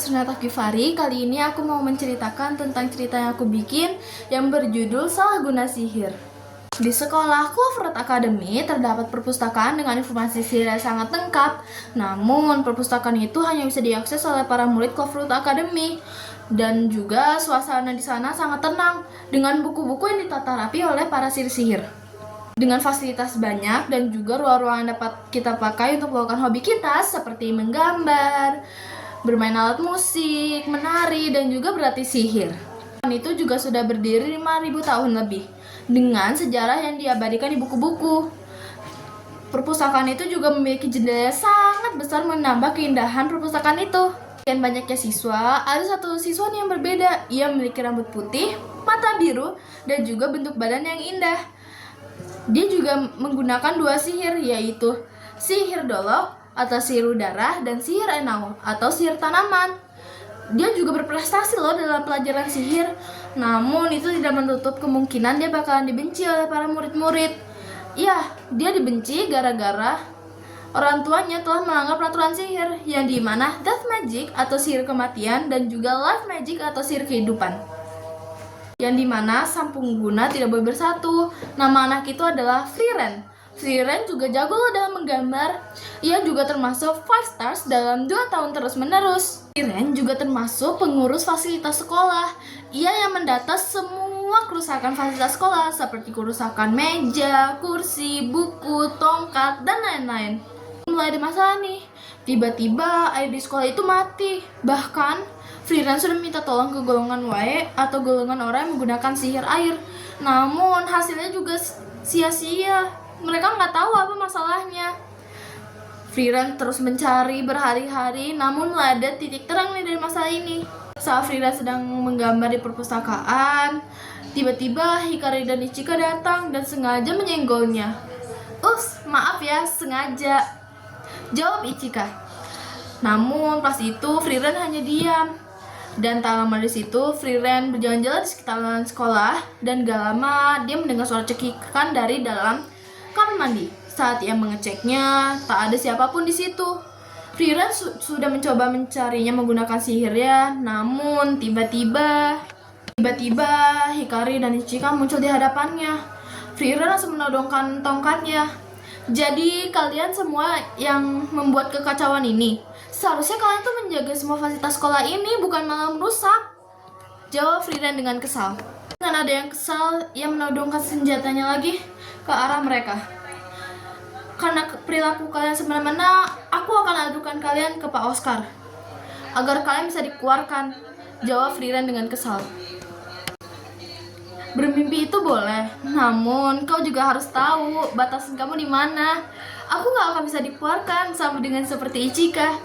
Sunata Givari. Kali ini aku mau menceritakan tentang cerita yang aku bikin yang berjudul Salah Guna Sihir. Di sekolah Clover Academy terdapat perpustakaan dengan informasi sihir yang sangat lengkap. Namun, perpustakaan itu hanya bisa diakses oleh para murid Clover Academy. Dan juga suasana di sana sangat tenang dengan buku-buku yang ditata rapi oleh para sihir. Dengan fasilitas banyak dan juga ruang-ruang yang dapat kita pakai untuk melakukan hobi kita seperti menggambar, bermain alat musik, menari, dan juga berlatih sihir. Itu juga sudah berdiri 5.000 tahun lebih dengan sejarah yang diabadikan di buku-buku. Perpustakaan itu juga memiliki jendela yang sangat besar menambah keindahan perpustakaan itu. Dan banyaknya siswa, ada satu siswa yang berbeda. Ia memiliki rambut putih, mata biru, dan juga bentuk badan yang indah. Dia juga menggunakan dua sihir, yaitu sihir dolok atau sihir udara dan sihir enau atau sihir tanaman. Dia juga berprestasi loh dalam pelajaran sihir. Namun itu tidak menutup kemungkinan dia bakalan dibenci oleh para murid-murid. Ya, dia dibenci gara-gara orang tuanya telah melanggar peraturan sihir, yang dimana death magic atau sihir kematian dan juga life magic atau sihir kehidupan, yang dimana sang pengguna tidak boleh bersatu. Nama anak itu adalah Frieren. Frieren juga jago loh dalam menggambar. Ia juga termasuk 5 stars dalam 2 tahun terus-menerus. Frieren juga termasuk pengurus fasilitas sekolah. Ia yang mendata semua kerusakan fasilitas sekolah seperti kerusakan meja, kursi, buku, tongkat, dan lain-lain. Mulai ada masalah nih. Tiba-tiba air di sekolah itu mati. Bahkan Frieren sudah minta tolong ke golongan Y atau golongan orang yang menggunakan sihir air. Namun hasilnya juga sia-sia. Mereka nggak tahu apa masalahnya. Frieren terus mencari berhari-hari, namun nggak ada titik terang nih dari masalah ini. Saat Frieren sedang menggambar di perpustakaan, tiba-tiba Hikari dan Ichika datang dan sengaja menyenggolnya. Ups, maaf ya, sengaja, jawab Ichika. Namun pas itu Frieren hanya diam. Dan tak lama di situ, Frieren berjalan-jalan di sekitaran sekolah dan gak lama dia mendengar suara cekikan dari dalam kamar mandi. Saat ia mengeceknya, tak ada siapapun di situ. Frieren sudah mencoba mencarinya menggunakan sihirnya, namun tiba-tiba Hikari dan Ichika muncul di hadapannya. Frieren langsung menodongkan tongkatnya. Jadi kalian semua yang membuat kekacauan ini, seharusnya kalian tuh menjaga semua fasilitas sekolah ini, bukan malah merusak, jawab Frieren dengan kesal. Dengan ada yang kesal, ia menodongkan senjatanya lagi ke arah mereka. Karena perilaku kalian semena-mena, aku akan adukan kalian ke Pak Oscar agar kalian bisa dikeluarkan, jawab Frieren dengan kesal. Bermimpi itu boleh, namun kau juga harus tahu batasan kamu di mana. Aku gak akan bisa dikeluarkan sama dengan seperti Ichika.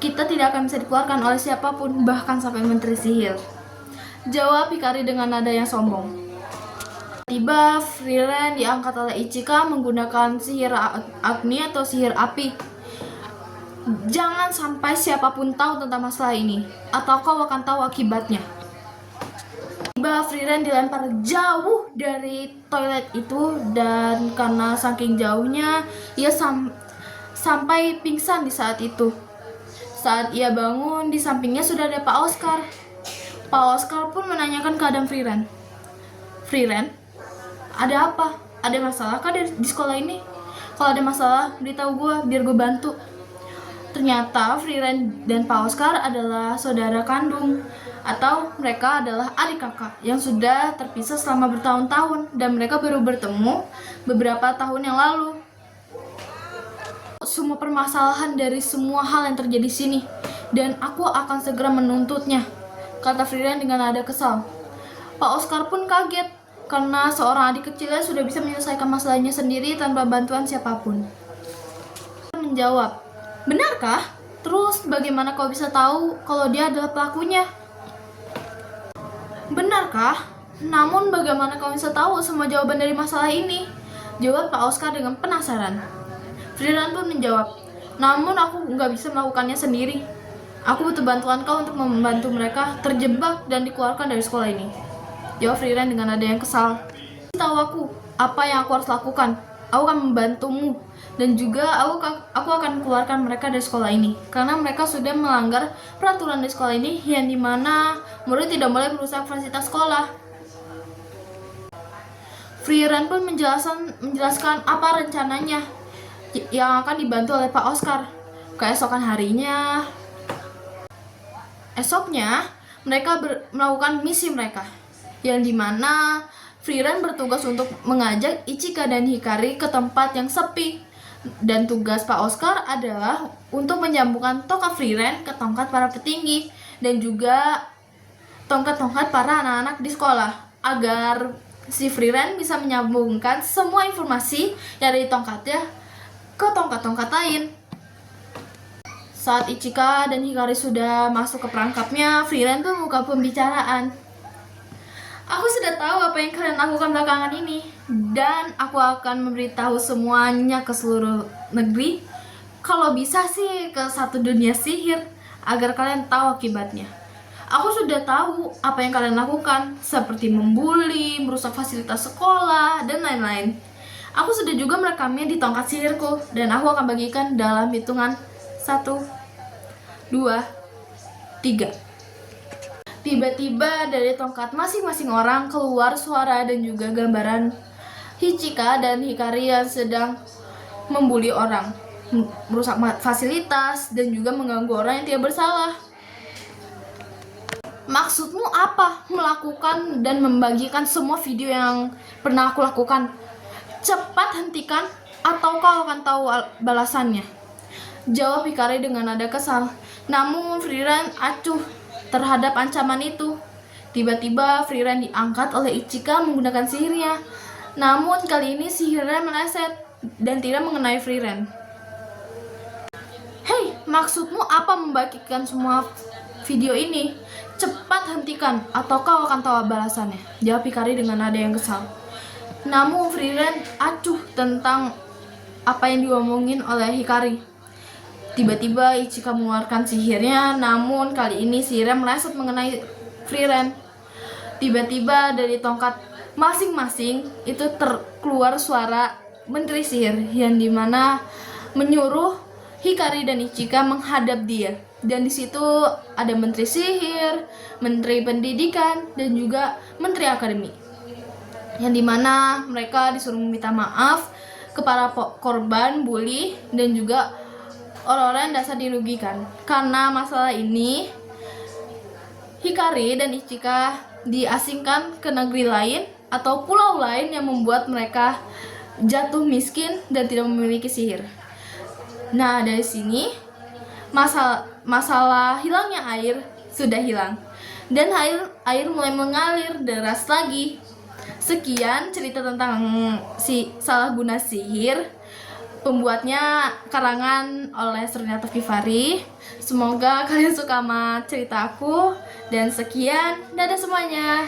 Kita tidak akan bisa dikeluarkan oleh siapapun, bahkan sampai menteri sihir, jawab Hikari dengan nada yang sombong. Tiba Frieren diangkat oleh Ichika menggunakan sihir Agni atau sihir api. Jangan sampai siapapun tahu tentang masalah ini, atau kau akan tahu akibatnya. Tiba Frieren dilempar jauh dari toilet itu, dan karena saking jauhnya ia sampai pingsan di saat itu. Saat ia bangun, di sampingnya sudah ada Pak Oscar. Pak Oscar pun menanyakan keadaan Frieren. Frieren, ada apa? Ada masalah kah di sekolah ini? Kalau ada masalah, beritahu gue biar gue bantu. Ternyata Frieren dan Pak Oscar adalah saudara kandung, atau mereka adalah adik kakak yang sudah terpisah selama bertahun-tahun, dan mereka baru bertemu beberapa tahun yang lalu. Semua permasalahan dari semua hal yang terjadi di sini, dan aku akan segera menuntutnya, kata Frieren dengan nada kesal. Pak Oscar pun kaget karena seorang adik kecilnya sudah bisa menyelesaikan masalahnya sendiri tanpa bantuan siapapun. Menjawab, benarkah? Terus bagaimana kau bisa tahu kalau dia adalah pelakunya? Benarkah? Namun bagaimana kau bisa tahu semua jawaban dari masalah ini? Jawab Pak Oscar dengan penasaran. Frieren pun menjawab, namun aku nggak bisa melakukannya sendiri. Aku butuh bantuan kau untuk membantu mereka terjebak dan dikeluarkan dari sekolah ini, jawab Frieren dengan nada yang kesal. Tahu aku apa yang aku harus lakukan. Aku akan membantumu Dan juga aku akan keluarkan mereka dari sekolah ini karena mereka sudah melanggar peraturan di sekolah ini, yang dimana murid tidak boleh merusak fasilitas sekolah. Frieren pun menjelaskan apa rencananya yang akan dibantu oleh Pak Oscar keesokan harinya. Esoknya mereka melakukan misi mereka, yang dimana Frieren bertugas untuk mengajak Ichika dan Hikari ke tempat yang sepi. Dan tugas Pak Oscar adalah untuk menyambungkan tongkat Frieren ke tongkat para petinggi dan juga tongkat-tongkat para anak-anak di sekolah, agar si Frieren bisa menyambungkan semua informasi yang ada di tongkatnya ke tongkat-tongkat lain. Saat Ichika dan Hikari sudah masuk ke perangkapnya, Frieren tuh membuka pembicaraan. Aku sudah tahu apa yang kalian lakukan belakangan ini, dan aku akan memberitahu semuanya ke seluruh negeri. Kalau bisa sih ke satu dunia sihir, agar kalian tahu akibatnya. Aku sudah tahu apa yang kalian lakukan, seperti membuli, merusak fasilitas sekolah, dan lain-lain. Aku sudah juga merekamnya di tongkat sihirku, dan aku akan bagikan dalam hitungan 1, 2, 3. Tiba-tiba dari tongkat masing-masing orang keluar suara dan juga gambaran Ichika dan Hikari yang sedang membuli orang, merusak fasilitas, dan juga mengganggu orang yang tidak bersalah. Maksudmu apa melakukan dan membagikan semua video yang pernah aku lakukan? Cepat hentikan atau kau akan tahu balasannya, jawab Hikari dengan nada kesal. Namun Frieren acuh terhadap ancaman itu. Tiba-tiba Frieren diangkat oleh Ichika menggunakan sihirnya. Namun kali ini sihirnya meleset dan tidak mengenai Frieren. Hei, maksudmu apa membagikan semua video ini? Cepat hentikan atau kau akan tahu balasannya, jawab Hikari dengan nada yang kesal. Namun Frieren acuh tentang apa yang diomongin oleh Hikari. Tiba-tiba Ichika mengeluarkan sihirnya, namun kali ini sihirnya meleset mengenai Frieren. Tiba-tiba dari tongkat masing-masing itu terkeluar suara menteri sihir, yang dimana menyuruh Hikari dan Ichika menghadap dia. Dan di situ ada menteri sihir, menteri pendidikan, dan juga menteri akademi, yang dimana mereka disuruh meminta maaf kepada korban bully dan juga orang-orang yang dasar dirugikan. Karena masalah ini, Hikari dan Ichika diasingkan ke negeri lain atau pulau lain yang membuat mereka jatuh miskin dan tidak memiliki sihir. Nah, dari sini masalah hilangnya air sudah hilang, dan air mulai mengalir deras lagi. Sekian cerita tentang si salah guna sihir. Pembuatnya karangan oleh Surnata Vivari. Semoga kalian suka sama cerita aku. Dan sekian, dadah semuanya.